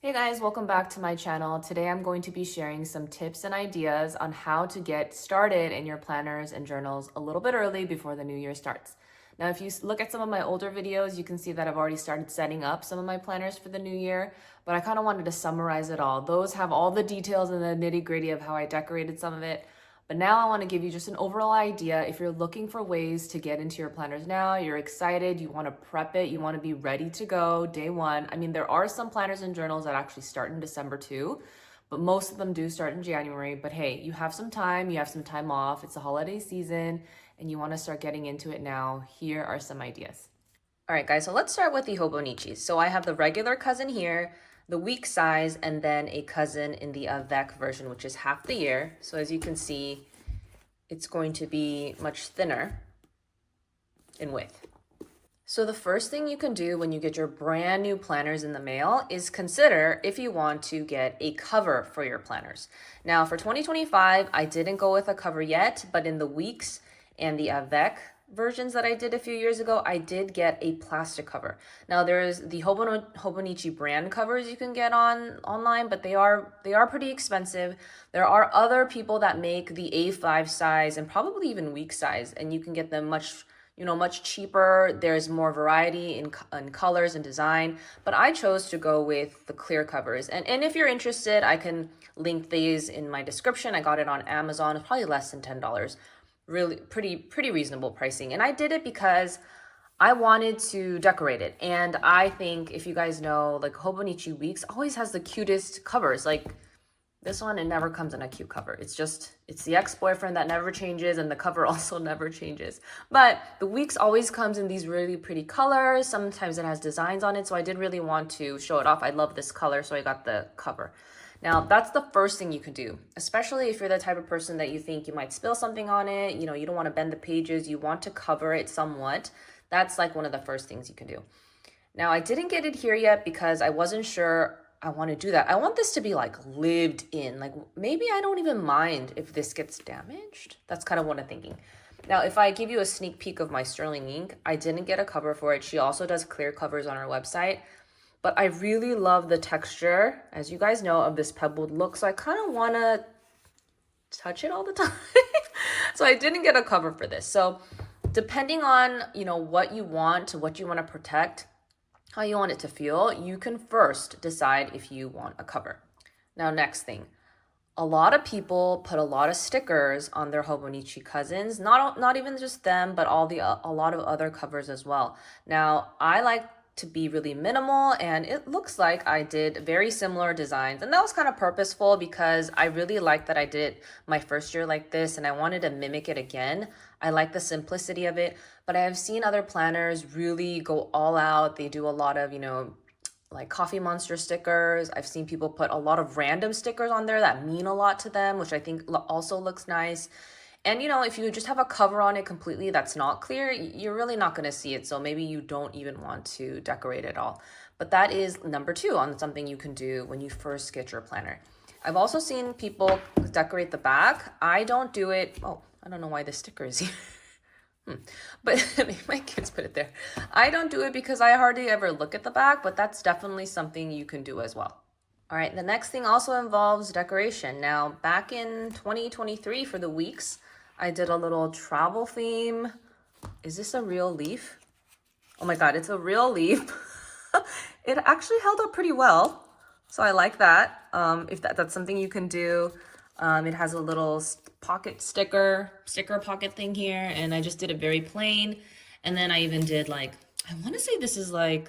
Hey guys, welcome back to my channel. Today I'm going to be sharing some tips and ideas on how to get started in your planners and journals a little bit early before the new year starts. Now, if you look at some of my older videos, you can see that I've already started setting up some of my planners for the new year, but I kind of wanted to summarize it all. Those have all the details and the nitty-gritty of how I decorated some of it. But now I want to give you just an overall idea. If you're looking for ways to get into your planners now, you're excited, you want to prep it, you want to be ready to go day one. I mean, there are some planners and journals that actually start in December too, but most of them do start in January. But hey, you have some time, you have some time off, it's the holiday season, and you want to start getting into it now. Here are some ideas. All right, guys, so let's start with the Hobonichi. So I have the regular cousin here, the week size, and then a cousin in the avec version, which is half the year. So as you can see, it's going to be much thinner in width. So the first thing you can do when you get your brand new planners in the mail is consider if you want to get a cover for your planners. Now for 2025, I didn't go with a cover yet, but in the weeks and the avec versions that I did a few years ago, I did get a plastic cover. Now there's the Hobonichi brand covers you can get online, but they are pretty expensive. There are other people that make the A5 size and probably even week size, and you can get them much cheaper. There's more variety in colors and design, but I chose to go with the clear covers. And if you're interested, I can link these in my description. I got it on Amazon. It's probably less than $10. Really pretty reasonable pricing. And I did it because I wanted to decorate it. And I think, if you guys know, like Hobonichi Weeks always has the cutest covers. Like this one, it never comes in a cute cover. It's the ex-boyfriend that never changes, and the cover also never changes. But the Weeks always comes in these really pretty colors. Sometimes it has designs on it, so I did really want to show it off. I love this color, so I got the cover. Now, that's the first thing you can do, especially if you're the type of person that you think you might spill something on it. You don't want to bend the pages. You want to cover it somewhat. That's like one of the first things you can do. Now, I didn't get it here yet because I wasn't sure I want to do that. I want this to be like lived in. Like maybe I don't even mind if this gets damaged. That's kind of what I'm thinking. Now, if I give you a sneak peek of my sterling ink, I didn't get a cover for it. She also does clear covers on her website. But I really love the texture, as you guys know, of this pebbled look. So I kind of want to touch it all the time. So I didn't get a cover for this. So depending on, what you want to protect, how you want it to feel, you can first decide if you want a cover. Now, next thing. A lot of people put a lot of stickers on their Hobonichi cousins. Not even just them, but a lot of other covers as well. Now, I like to be really minimal, and it looks like I did very similar designs, and that was kind of purposeful because I really liked that I did my first year like this, and I wanted to mimic it again. I like the simplicity of it, but I have seen other planners really go all out. They do a lot of like Coffee Monster stickers. I've seen people put a lot of random stickers on there that mean a lot to them, which I think also looks nice. And if you just have a cover on it completely that's not clear, you're really not going to see it. So maybe you don't even want to decorate it all. But that is number 2 on something you can do when you first get your planner. I've also seen people decorate the back. I don't do it. Oh, I don't know why the sticker is here. But my kids put it there. I don't do it because I hardly ever look at the back, but that's definitely something you can do as well. All right, the next thing also involves decoration. Now, back in 2023 for the weeks, I did a little travel theme. Is this a real leaf? Oh my God, it's a real leaf. It actually held up pretty well. So I like that. If that's something you can do. It has a little pocket sticker pocket thing here. And I just did it very plain. And then I even did I want to say this is like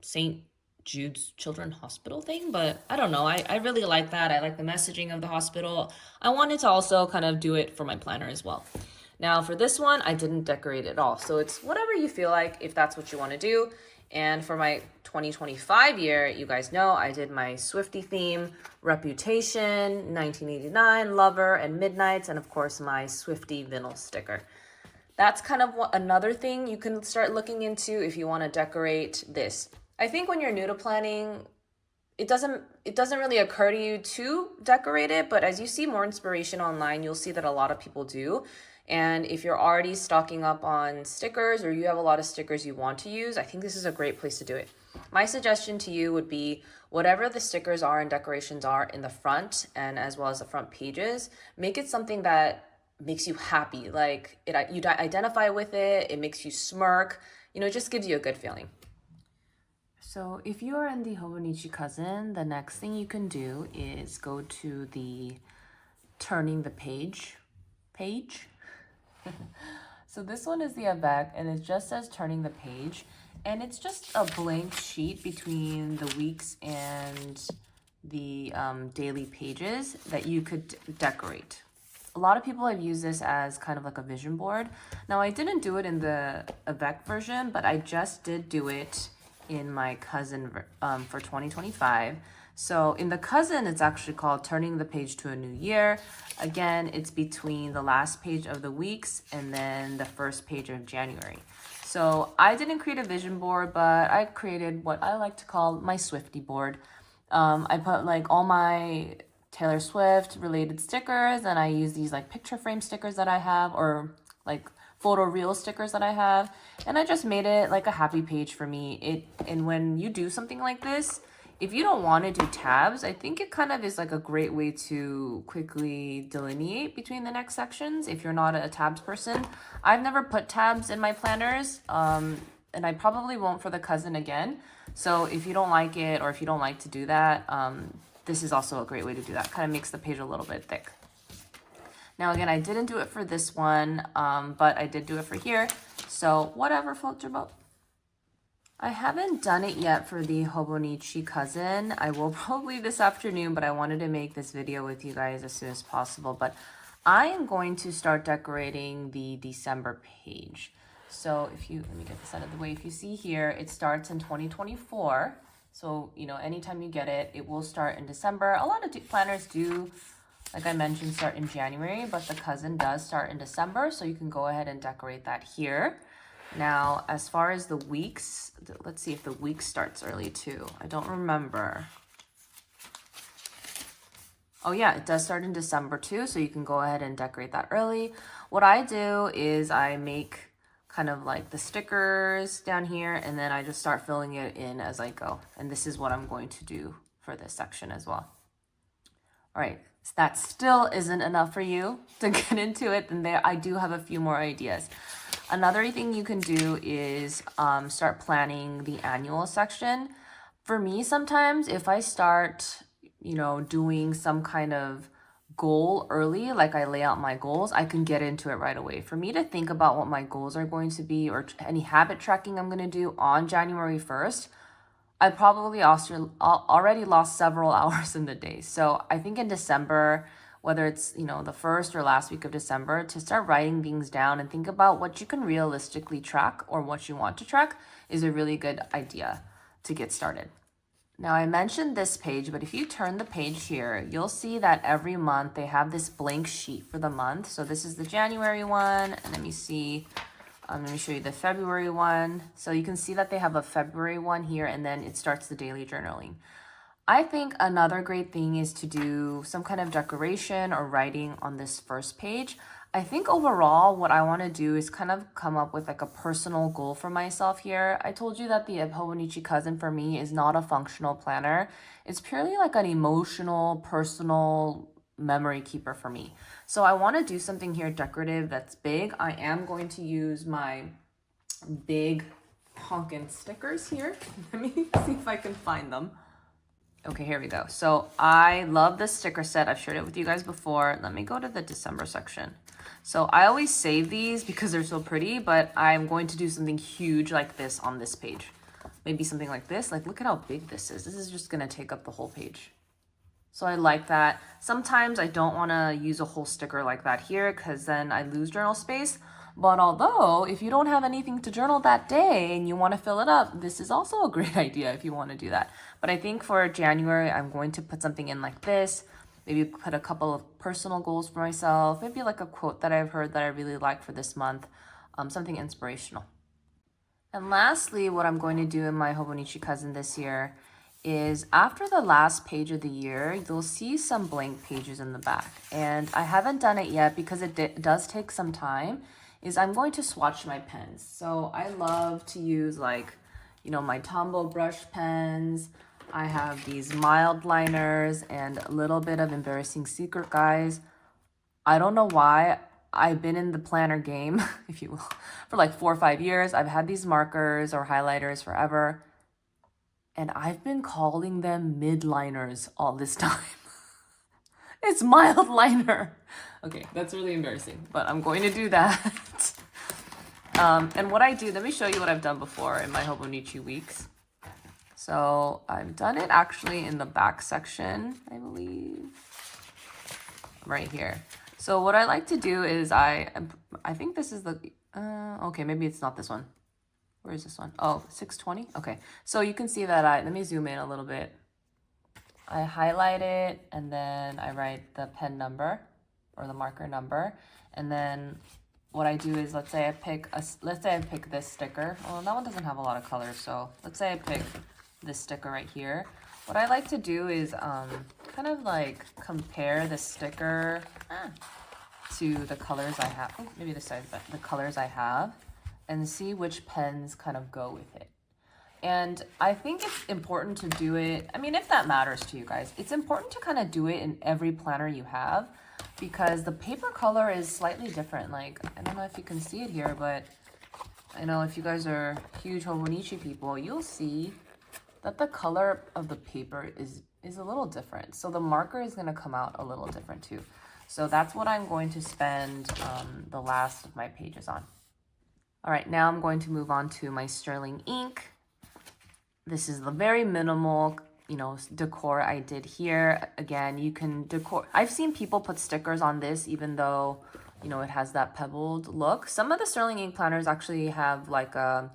St. Jude's Children's Hospital thing, but I don't know. I really like that. I like the messaging of the hospital. I wanted to also kind of do it for my planner as well. Now for this one, I didn't decorate at all. So it's whatever you feel like, if that's what you want to do. And for my 2025 year, you guys know I did my Swifty theme, Reputation, 1989, Lover, and Midnights, and of course my Swifty vinyl sticker. That's kind of another thing you can start looking into if you want to decorate this. I think when you're new to planning, it doesn't really occur to you to decorate it, but as you see more inspiration online, you'll see that a lot of people do. And if you're already stocking up on stickers or you have a lot of stickers you want to use, I think this is a great place to do it. My suggestion to you would be whatever the stickers are and decorations are in the front and as well as the front pages, make it something that makes you happy. Like you identify with it, it makes you smirk, it just gives you a good feeling. So if you are in the Hobonichi Cousin, the next thing you can do is go to the turning the page. So this one is the Avec, and it just says turning the page. And it's just a blank sheet between the weeks and the daily pages that you could decorate. A lot of people have used this as kind of like a vision board. Now, I didn't do it in the Avec version, but I just did do it in my Cousin for 2025. So in the Cousin, it's actually called Turning the Page to a New Year. Again, it's between the last page of the weeks and then the first page of January. So I didn't create a vision board, but I created what I like to call my Swifty board. I put like all my Taylor Swift related stickers, and I use these like picture frame stickers that I have, or like photo reel stickers that I have, and I just made it like a happy page for me. And when you do something like this, if you don't want to do tabs, I think it kind of is like a great way to quickly delineate between the next sections if you're not a tabs person. I've never put tabs in my planners, and I probably won't for the Cousin again. So if you don't like it, or if you don't like to do that, this is also a great way to do that. Kind of makes the page a little bit thick. Now, again, I didn't do it for this one, but I did do it for here. So whatever floats your boat. I haven't done it yet for the Hobonichi Cousin. I will probably this afternoon, but I wanted to make this video with you guys as soon as possible. But I am going to start decorating the December page. So let me get this out of the way. If you see here, it starts in 2024. So, anytime you get it, it will start in December. A lot of planners do, like I mentioned, start in January, but the Cousin does start in December. So you can go ahead and decorate that here. Now, as far as the weeks, let's see if the week starts early too. I don't remember. Oh yeah, it does start in December too, so you can go ahead and decorate that early. What I do is I make kind of like the stickers down here, and then I just start filling it in as I go. And this is what I'm going to do for this section as well. All right, so that still isn't enough for you to get into it, then I do have a few more ideas. Another thing you can do is start planning the annual section. For me, sometimes if I start, doing some kind of goal early, like I lay out my goals, I can get into it right away. For me to think about what my goals are going to be, or any habit tracking I'm going to do on January 1st, I probably already lost several hours in the day. So I think in December, whether it's, the first or last week of December, to start writing things down and think about what you can realistically track or what you want to track is a really good idea to get started. Now, I mentioned this page, but if you turn the page here, you'll see that every month they have this blank sheet for the month. So this is the January one, and let me show you the February one. So you can see that they have a February one here, and then it starts the daily journaling. I think another great thing is to do some kind of decoration or writing on this first page. I think overall what I want to do is kind of come up with like a personal goal for myself here. I told you that the Hobonichi Cousin for me is not a functional planner. It's purely like an emotional, personal memory keeper for me. So I want to do something here decorative that's big. I am going to use my big honkin' stickers here. Let me see if I can find them. Okay, here we go. So I love this sticker set. I've shared it with you guys before. Let me go to the December section. So I always save these because they're so pretty, but I'm going to do something huge like this on this page. Maybe something like this. Like, look at how big this is. This is just going to take up the whole page. So I like that. Sometimes I don't want to use a whole sticker like that here because then I lose journal space. But although, if you don't have anything to journal that day and you want to fill it up, this is also a great idea if you want to do that. But I think for January, I'm going to put something in like this. Maybe put a couple of personal goals for myself. Maybe like a quote that I've heard that I really like for this month. Something inspirational. And lastly, what I'm going to do in my Hobonichi Cousin this year is after the last page of the year, you'll see some blank pages in the back. And I haven't done it yet because it does take some time, is I'm going to swatch my pens. So I love to use like, you know, my Tombow brush pens. I have these mild liners and a little bit of embarrassing secret, guys. I don't know why. I've been in the planner game, if you will, for like 4 or 5 years. I've had these markers or highlighters forever, and I've been calling them mid-liners all this time. It's mild liner. Okay, that's really embarrassing, but I'm going to do that. And what I do, let me show you what I've done before in my Hobonichi Weeks. So I've done it actually in the back section, I believe, right here. So what I like to do is I think this is the, okay, maybe it's not this one. Where is this one? Oh, 620. Okay, so you can see that let me zoom in a little bit. I highlight it and then I write the pen number or the marker number. And then what I do is, let's say I pick this sticker. Well, that one doesn't have a lot of colors. So let's say I pick this sticker right here. What I like to do is kind of like compare the sticker to the colors I have. Oh, maybe this side, but the colors I have, and see which pens kind of go with it. And I think it's important to do it, I mean, if that matters to you guys, it's important to kind of do it in every planner you have, because the paper color is slightly different. Like, I don't know if you can see it here, but I know if you guys are huge Hobonichi people, you'll see that the color of the paper is a little different. So the marker is gonna come out a little different too. So that's what I'm going to spend the last of my pages on. All right, now I'm going to move on to my sterling ink. This is the very minimal, you know, decor I did here. Again, you can decor. I've seen people put stickers on this, even though, you know, it has that pebbled look. Some of the sterling ink planners actually have like a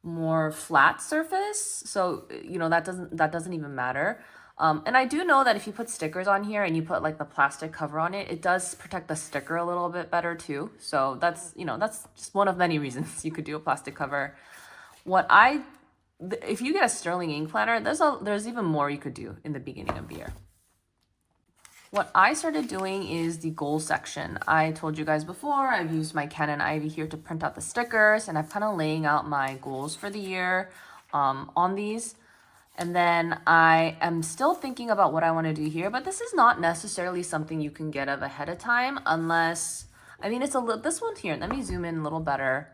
more flat surface. So, you know, that doesn't even matter. And I do know that if you put stickers on here and you put like the plastic cover on it, it does protect the sticker a little bit better too. So that's, you know, that's just one of many reasons you could do a plastic cover. If you get a sterling ink planner, there's even more you could do in the beginning of the year. What I started doing is the goal section. I told you guys before, I've used my Canon Ivy here to print out the stickers, and I'm kind of laying out my goals for the year on these. And then I am still thinking about what I want to do here, but this is not necessarily something you can get of ahead of time unless, I mean, this one here, let me zoom in a little better.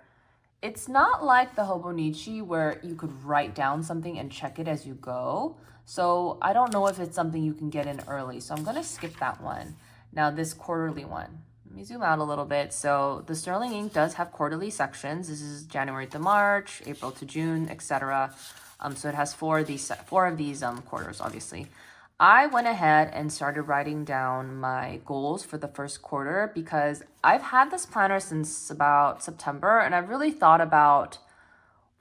It's not like the Hobonichi where you could write down something and check it as you go. So I don't know if it's something you can get in early. So I'm going to skip that one. Now this quarterly one. Let me zoom out a little bit. So the sterling ink does have quarterly sections. This is January to March, April to June, etc. So it has four of these quarters, obviously. I went ahead and started writing down my goals for the first quarter because I've had this planner since about September, and I've really thought about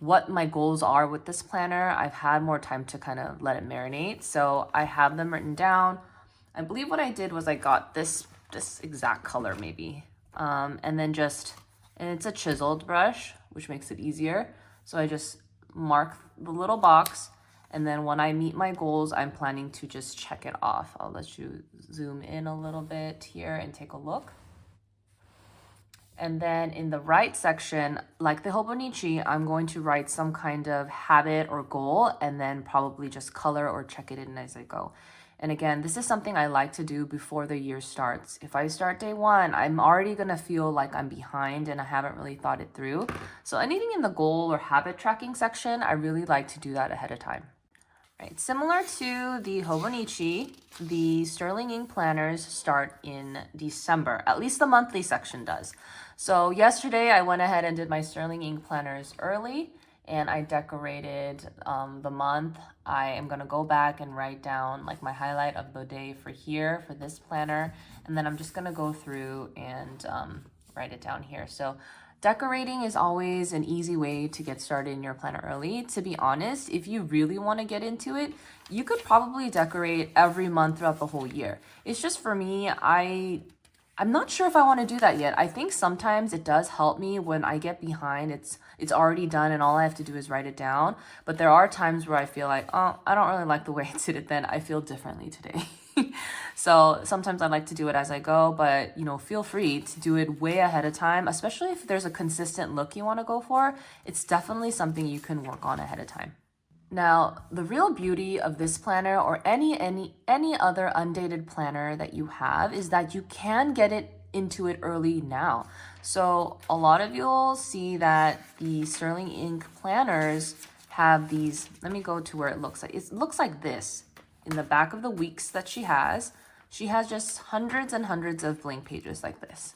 what my goals are with this planner. I've had more time to kind of let it marinate, so I have them written down. I believe what I did was I got this exact color maybe, and then and it's a chiseled brush, which makes it easier. So I just mark the little box, and then when I meet my goals, I'm planning to just check it off. I'll let you zoom in a little bit here and take a look. And then in the right section, like the Hobonichi, I'm going to write some kind of habit or goal, and then probably just color or check it in as I go. And again, this is something I like to do before the year starts. If I start day one, I'm already gonna feel like I'm behind and I haven't really thought it through. So anything in the goal or habit tracking section, I really like to do that ahead of time. Right. Similar to the Hobonichi, the sterling ink planners start in December. At least the monthly section does. So yesterday I went ahead and did my sterling ink planners early, and I decorated the month. I am going to go back and write down like my highlight of the day for this planner, and then I'm just going to go through and write it down here. So decorating is always an easy way to get started in your planner early. To be honest, if you really want to get into it, you could probably decorate every month throughout the whole year. It's just for me, I'm not sure if I want to do that yet. I think sometimes it does help me when I get behind. It's already done and all I have to do is write it down. But there are times where I feel like, oh, I don't really like the way I did it then. I feel differently today. So sometimes I like to do it as I go, but you know, feel free to do it way ahead of time, especially if there's a consistent look you want to go for. It's definitely something you can work on ahead of time. Now, the real beauty of this planner or any other undated planner that you have is that you can get it into it early now. So a lot of you'll see that the Sterling Ink planners have these, let me go to where it looks like. It looks like this in the back of the weeks that she has. She has just hundreds and hundreds of blank pages like this.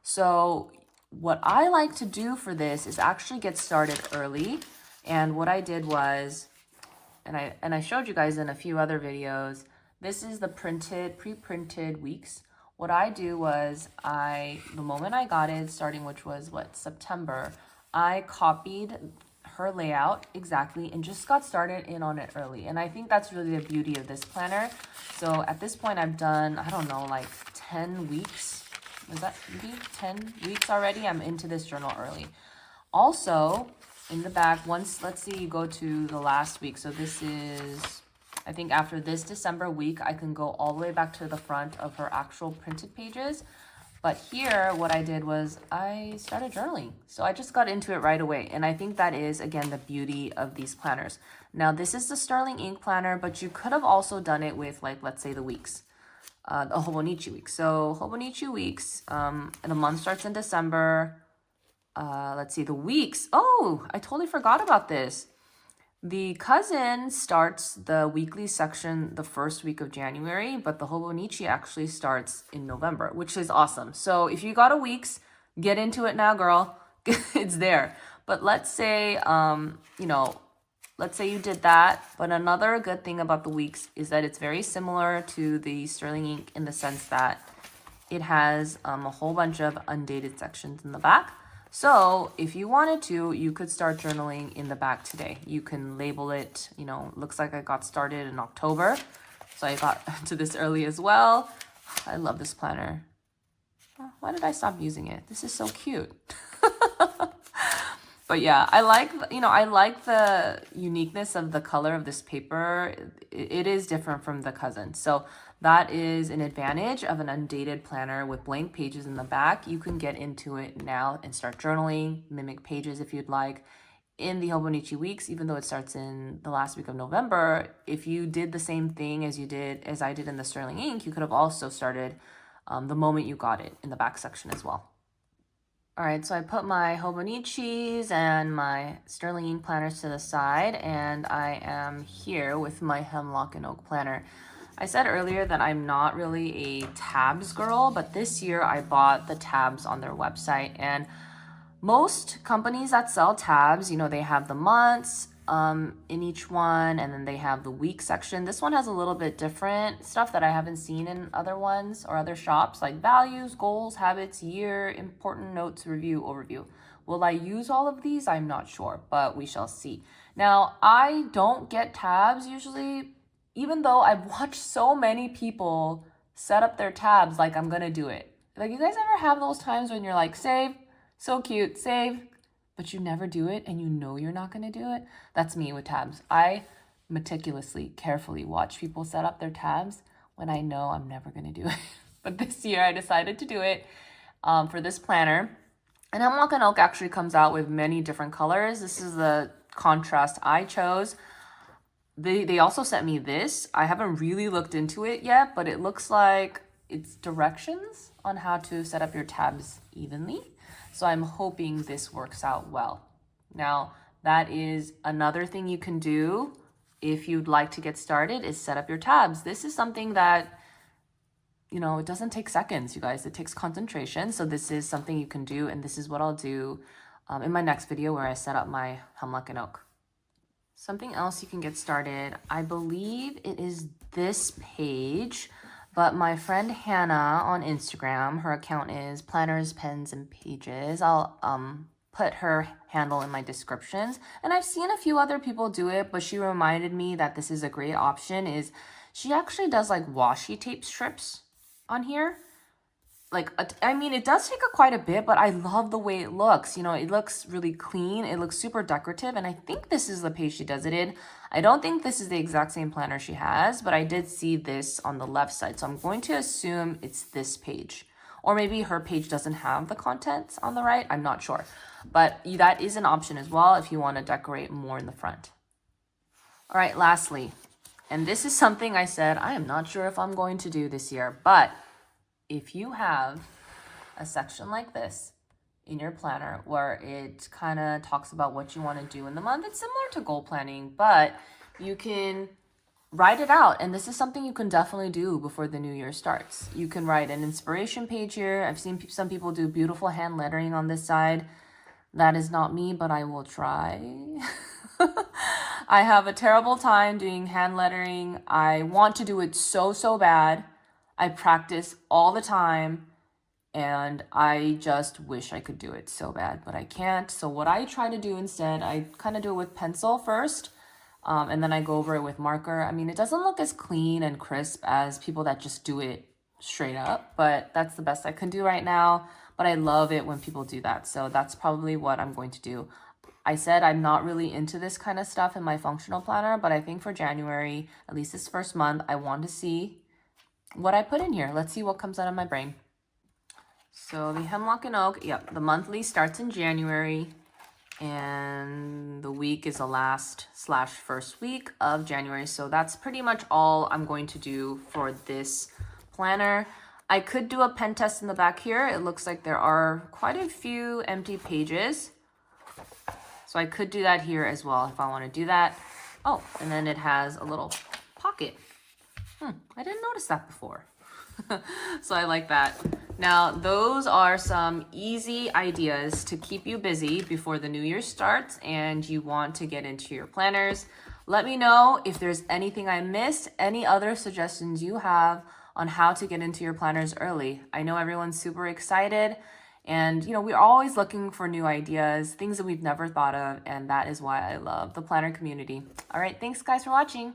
So what I like to do for this is actually get started early. And what I did was, and I showed you guys in a few other videos, this is the pre-printed weeks. What I do was the moment I got it, starting which was September, I copied her layout exactly and just got started in on it early. And I think that's really the beauty of this planner. So at this point I've done, I don't know, like 10 weeks. Is that maybe 10 weeks already? I'm into this journal early. Also, in the back, once, let's see, you go to the last week. So this is, I think after this December week, I can go all the way back to the front of her actual printed pages. But here, what I did was I started journaling. So I just got into it right away. And I think that is, again, the beauty of these planners. Now, this is the Sterling Ink planner, but you could have also done it with, like, let's say the weeks, the Hobonichi Weeks. So Hobonichi Weeks, the month starts in December. Let's see, the weeks. Oh, I totally forgot about this. The cousin starts the weekly section the first week of January, but the Hobonichi actually starts in November, which is awesome. So if you got a weeks, get into it now, girl. It's there. But let's say, let's say you did that. But another good thing about the weeks is that it's very similar to the Sterling Ink in the sense that it has a whole bunch of undated sections in the back. So if you wanted to, you could start journaling in the back today. You can label it, looks like I got started in October. So I got to this early as well. I love this planner. Why did I stop using it? This is so cute. But yeah, I like the uniqueness of the color of this paper. It is different from the cousin. So that is an advantage of an undated planner with blank pages in the back. You can get into it now and start journaling, mimic pages if you'd like. In the Hobonichi Weeks, even though it starts in the last week of November, if you did the same thing as I did in the Sterling Ink, you could have also started the moment you got it in the back section as well. All right, so I put my Hobonichis and my Sterling Ink planners to the side, and I am here with my Hemlock and Oak planner. I said earlier that I'm not really a tabs girl, but this year I bought the tabs on their website. And most companies that sell tabs, they have the months in each one, and then they have the week section. This one has a little bit different stuff that I haven't seen in other ones or other shops, like values, goals, habits, year, important notes, review, overview. Will I use all of these? I'm not sure, but we shall see. Now, I don't get tabs usually, even though I've watched so many people set up their tabs like I'm gonna do it. Like, you guys ever have those times when you're like, save, so cute, save, but you never do it and you know you're not gonna do it? That's me with tabs. I meticulously, carefully watch people set up their tabs when I know I'm never gonna do it. But this year I decided to do it for this planner. And Hemlock and Oak actually comes out with many different colors. This is the contrast I chose. They also sent me this. I haven't really looked into it yet, but it looks like it's directions on how to set up your tabs evenly. So I'm hoping this works out well. Now, that is another thing you can do if you'd like to get started, is set up your tabs. This is something that, it doesn't take seconds, you guys. It takes concentration. So this is something you can do, and this is what I'll do in my next video where I set up my Hemlock and Oak. Something else you can get started, I believe it is this page, but my friend Hannah on Instagram, her account is Planners, Pens, and Pages. I'll put her handle in my descriptions. And I've seen a few other people do it, but she reminded me that this is a great option. Is she actually does like washi tape strips on here. It does take quite a bit, but I love the way it looks. It looks really clean. It looks super decorative. And I think this is the page she does it in. I don't think this is the exact same planner she has, but I did see this on the left side. So I'm going to assume it's this page. Or maybe her page doesn't have the contents on the right. I'm not sure. But that is an option as well if you want to decorate more in the front. All right, lastly, and this is something I said I am not sure if I'm going to do this year, but if you have a section like this in your planner where it kind of talks about what you want to do in the month, it's similar to goal planning, but you can write it out. And this is something you can definitely do before the new year starts. You can write an inspiration page here. I've seen some people do beautiful hand lettering on this side. That is not me, but I will try. I have a terrible time doing hand lettering. I want to do it so bad. I practice all the time and I just wish I could do it so bad, but I can't. So what I try to do instead, I kind of do it with pencil first. And then I go over it with marker. I mean, it doesn't look as clean and crisp as people that just do it straight up, but that's the best I can do right now. But I love it when people do that. So that's probably what I'm going to do. I said I'm not really into this kind of stuff in my functional planner, but I think for January, at least this first month, I want to see what I put in here. Let's see what comes out of my brain. So the Hemlock and Oak, yep, the monthly starts in January. And the week is the last/first week of January. So that's pretty much all I'm going to do for this planner. I could do a pen test in the back here. It looks like there are quite a few empty pages. So I could do that here as well if I want to do that. Oh, and then it has a little pocket. I didn't notice that before. So I like that. Now, those are some easy ideas to keep you busy before the new year starts and you want to get into your planners. Let me know if there's anything I missed, any other suggestions you have on how to get into your planners early. I know everyone's super excited and, you know, we're always looking for new ideas, things that we've never thought of, and that is why I love the planner community. All right, thanks guys for watching.